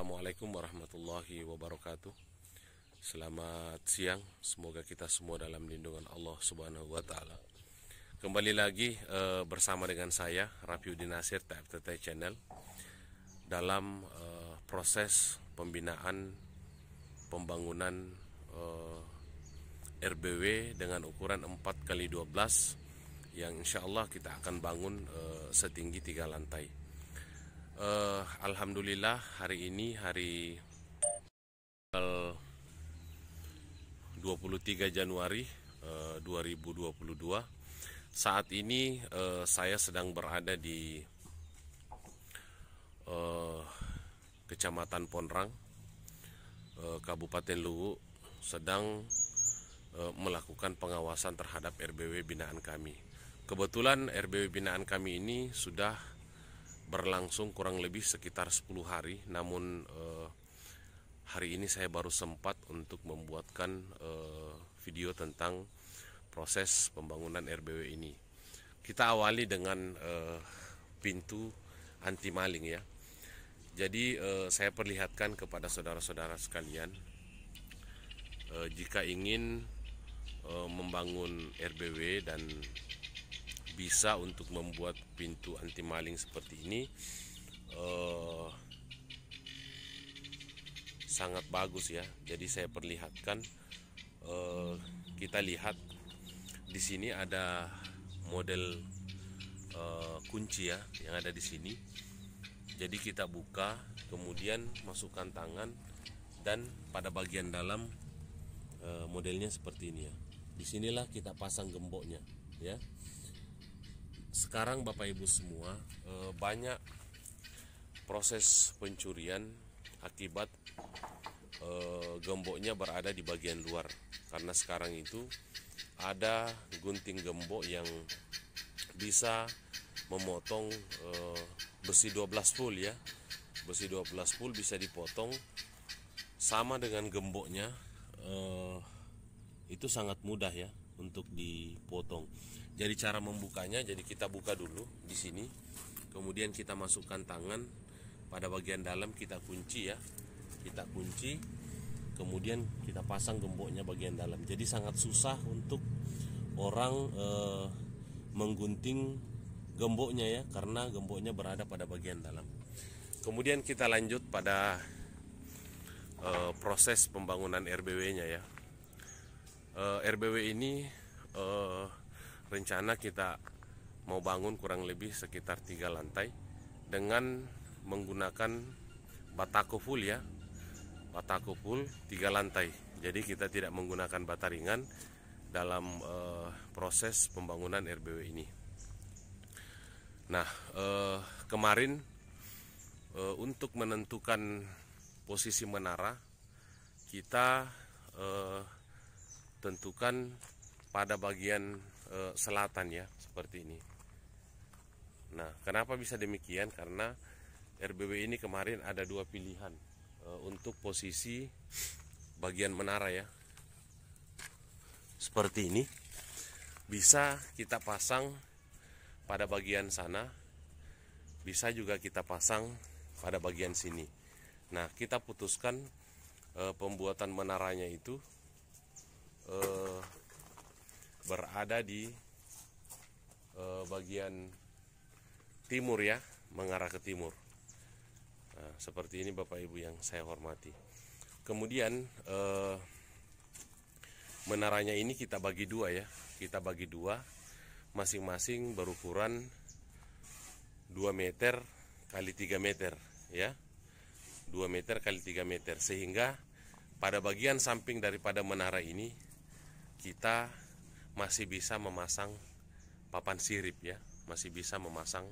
Assalamualaikum warahmatullahi wabarakatuh. Selamat siang, semoga kita semua dalam lindungan Allah Subhanahu wa Ta'ala. Kembali lagi bersama dengan saya Rafiuddin Nasir TFTT Channel dalam proses pembinaan pembangunan RBW dengan ukuran 4x12 yang insya Allah kita akan bangun setinggi 3 lantai. Alhamdulillah hari ini hari 23 Januari 2022. Saat ini saya sedang berada di Kecamatan Ponrang, Kabupaten Luwu, sedang melakukan pengawasan terhadap RBW binaan kami. Kebetulan RBW binaan kami ini sudah berlangsung kurang lebih sekitar 10 hari, namun hari ini saya baru sempat untuk membuatkan video tentang proses pembangunan RBW ini. Kita awali dengan pintu anti maling ya. Jadi saya perlihatkan kepada saudara-saudara sekalian, jika ingin membangun RBW dan bisa untuk membuat pintu anti maling seperti ini, sangat bagus ya. Jadi saya perlihatkan, kita lihat di sini ada model kunci ya yang ada di sini. Jadi kita buka, kemudian masukkan tangan, dan pada bagian dalam modelnya seperti ini ya. Disinilah kita pasang gemboknya ya. Sekarang Bapak Ibu semua, banyak proses pencurian akibat gemboknya berada di bagian luar. Karena sekarang itu ada gunting gembok yang bisa memotong besi 12 volt ya. Besi 12 volt bisa dipotong sama dengan gemboknya. Itu sangat mudah ya untuk dipotong. Jadi cara membukanya, jadi kita buka dulu di sini, kemudian kita masukkan tangan pada bagian dalam, kita kunci ya, kita kunci, kemudian kita pasang gemboknya bagian dalam. Jadi sangat susah untuk orang menggunting gemboknya ya, karena gemboknya berada pada bagian dalam. Kemudian kita lanjut pada proses pembangunan RBW-nya ya. RBW ini rencana kita mau bangun kurang lebih sekitar 3 lantai dengan menggunakan batako full ya. Batako full 3 lantai. Jadi kita tidak menggunakan bata ringan dalam proses pembangunan RBW ini. Nah, kemarin untuk menentukan posisi menara, kita tentukan pada bagian selatan ya, seperti ini. Nah, kenapa bisa demikian? Karena RBW ini kemarin ada 2 pilihan untuk posisi bagian menara ya. Seperti ini. Bisa kita pasang pada bagian sana, bisa juga kita pasang pada bagian sini. Nah, kita putuskan pembuatan menaranya itu berada di bagian timur ya, mengarah ke timur. Nah, seperti ini Bapak Ibu yang saya hormati. Kemudian menaranya ini kita bagi 2 ya. Kita bagi 2, masing-masing berukuran 2 meter kali 3 meter ya. 2 meter kali 3 meter, sehingga pada bagian samping daripada menara ini kita masih bisa memasang papan sirip ya, masih bisa memasang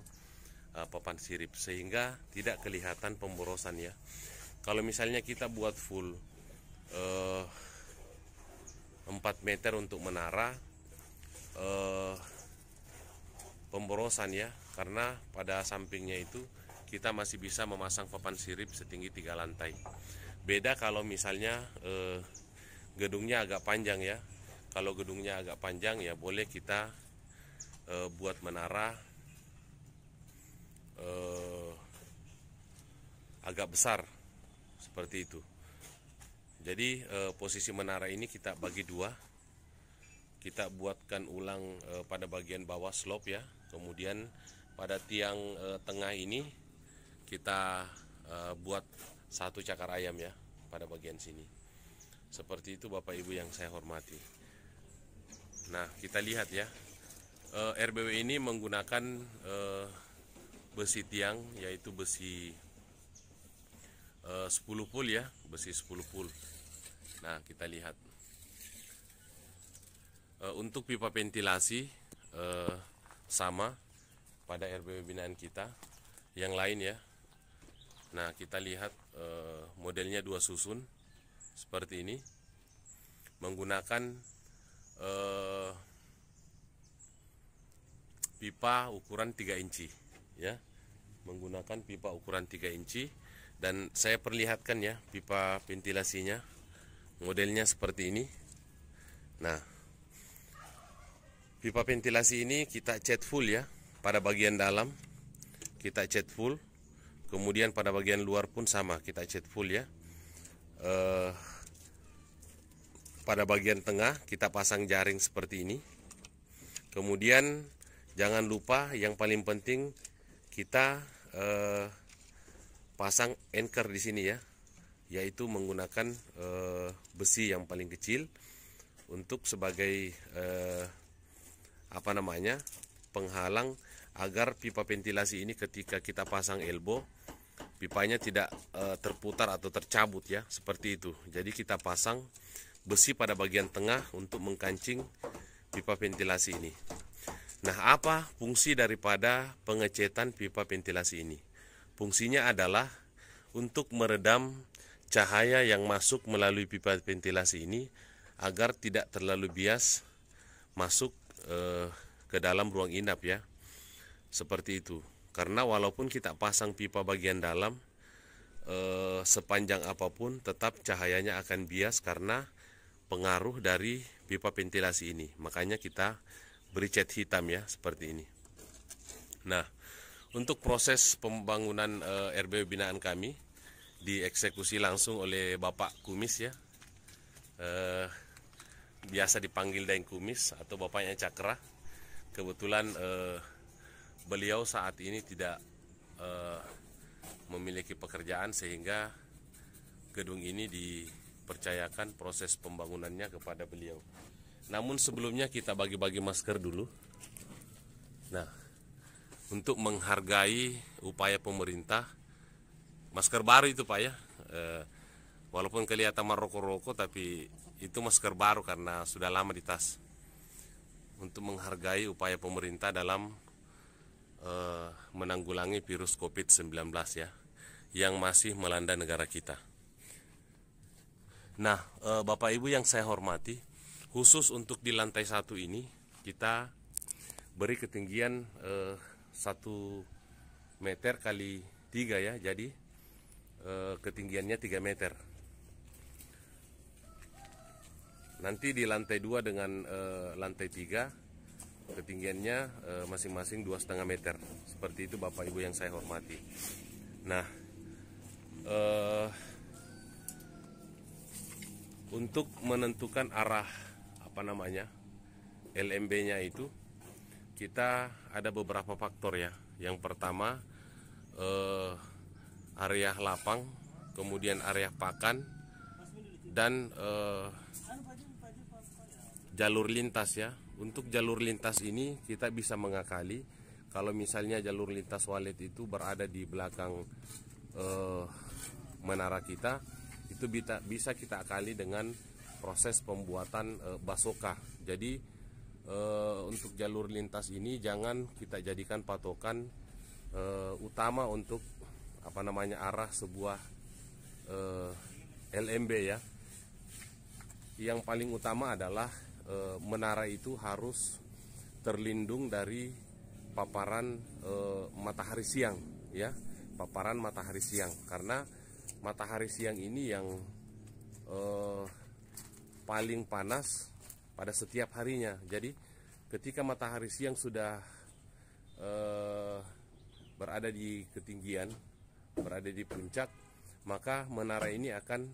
papan sirip, sehingga tidak kelihatan pemborosan ya. Kalau misalnya kita buat full 4 meter untuk menara, pemborosan ya, karena pada sampingnya itu kita masih bisa memasang papan sirip setinggi 3 lantai. Beda kalau misalnya gedungnya agak panjang ya. Kalau gedungnya agak panjang ya boleh kita buat menara agak besar seperti itu. Jadi posisi menara ini kita bagi dua, kita buatkan ulang pada bagian bawah slope ya, kemudian pada tiang tengah ini kita buat satu cakar ayam ya pada bagian sini. Seperti itu Bapak Ibu yang saya hormati. Nah, kita lihat ya, RBW ini menggunakan besi tiang, yaitu besi 10 pul ya, besi 10 pul. Nah, kita lihat untuk pipa ventilasi sama pada RBW binaan kita yang lain ya. Nah, kita lihat modelnya 2 susun seperti ini, menggunakan pipa ukuran 3 inci ya, menggunakan pipa ukuran 3 inci. Dan saya perlihatkan ya pipa ventilasinya, modelnya seperti ini. Nah, pipa ventilasi ini kita cat full ya, pada bagian dalam kita cat full, kemudian pada bagian luar pun sama kita cat full ya. Pada bagian tengah kita pasang jaring seperti ini. Kemudian jangan lupa yang paling penting kita pasang anchor di sini ya, yaitu menggunakan besi yang paling kecil untuk sebagai penghalang agar pipa ventilasi ini ketika kita pasang elbow, pipanya tidak terputar atau tercabut ya, seperti itu. Jadi kita pasang besi pada bagian tengah untuk mengkancing pipa ventilasi ini. Nah, apa fungsi daripada pengecetan pipa ventilasi ini? Fungsinya adalah untuk meredam cahaya yang masuk melalui pipa ventilasi ini agar tidak terlalu bias masuk ke dalam ruang inap ya. Seperti itu. Karena walaupun kita pasang pipa bagian dalam sepanjang apapun, tetap cahayanya akan bias karena pengaruh dari pipa ventilasi ini. Makanya kita beri cat hitam ya, seperti ini. Nah, untuk proses pembangunan RBW binaan kami dieksekusi langsung oleh Bapak Kumis ya, biasa dipanggil Daeng Kumis atau bapaknya Cakra. Kebetulan beliau saat ini tidak memiliki pekerjaan sehingga gedung ini dipercayakan proses pembangunannya kepada beliau. Namun sebelumnya kita bagi-bagi masker dulu. Nah, untuk menghargai upaya pemerintah, masker baru itu Pak ya, walaupun kelihatan merokok-rokok tapi itu masker baru karena sudah lama di tas. Untuk menghargai upaya pemerintah dalam menanggulangi virus COVID-19 ya, yang masih melanda negara kita. Nah, Bapak Ibu yang saya hormati, khusus untuk di lantai 1 ini kita beri ketinggian 1 meter kali 3 ya, jadi ketinggiannya 3 meter. Nanti di lantai 2 dengan lantai 3 ketinggiannya masing-masing 2,5 meter. Seperti itu Bapak Ibu yang saya hormati. Nah, untuk menentukan arah LMB-nya itu kita ada beberapa faktor ya. Yang pertama area lapang, kemudian area pakan, dan jalur lintas ya. Untuk jalur lintas ini kita bisa mengakali kalau misalnya jalur lintas walet itu berada di belakang menara kita, itu bisa kita akali dengan proses pembuatan basoka. Jadi untuk jalur lintas ini jangan kita jadikan patokan utama untuk arah sebuah LMB ya. Yang paling utama adalah menara itu harus terlindung dari paparan matahari siang ya, paparan matahari siang, karena matahari siang ini yang paling panas pada setiap harinya. Jadi ketika matahari siang sudah berada di ketinggian, berada di puncak, maka menara ini akan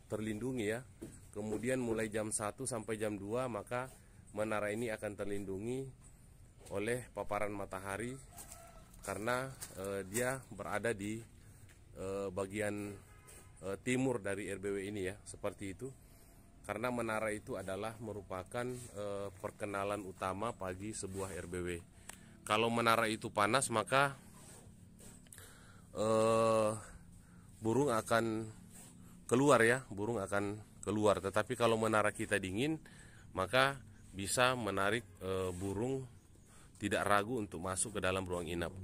terlindungi ya. Kemudian mulai jam 1 sampai jam 2 maka menara ini akan terlindungi oleh paparan matahari karena dia berada di bagian timur dari RBW ini ya, seperti itu. Karena menara itu adalah merupakan perkenalan utama bagi sebuah RBW. Kalau menara itu panas maka burung akan keluar ya, burung akan keluar. Tetapi kalau menara kita dingin maka bisa menarik burung tidak ragu untuk masuk ke dalam ruang inap.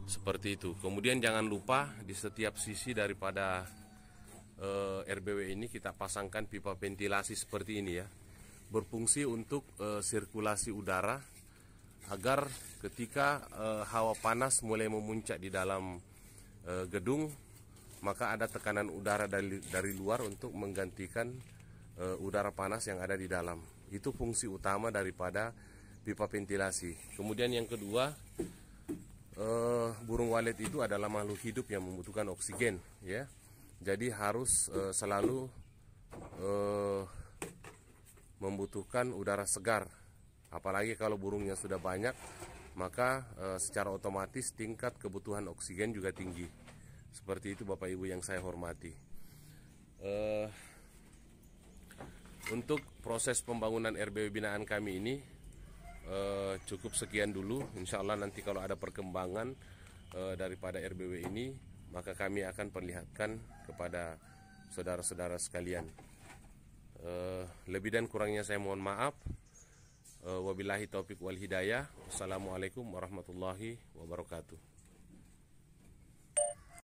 Seperti itu. Kemudian jangan lupa di setiap sisi daripada RBW ini kita pasangkan pipa ventilasi seperti ini ya, berfungsi untuk sirkulasi udara agar ketika hawa panas mulai memuncak di dalam gedung maka ada tekanan udara dari luar untuk menggantikan udara panas yang ada di dalam. Itu fungsi utama daripada pipa ventilasi. Kemudian yang kedua, burung walet itu adalah makhluk hidup yang membutuhkan oksigen ya. Jadi harus selalu membutuhkan udara segar. Apalagi kalau burungnya sudah banyak, maka secara otomatis tingkat kebutuhan oksigen juga tinggi. Seperti itu Bapak Ibu yang saya hormati. Untuk proses pembangunan RBW binaan kami ini cukup sekian dulu. Insya Allah nanti kalau ada perkembangan daripada RBW ini, maka kami akan perlihatkan kepada saudara-saudara sekalian. Lebih dan kurangnya saya mohon maaf. Wabillahi taufiq wal hidayah. Wassalamualaikum warahmatullahi wabarakatuh.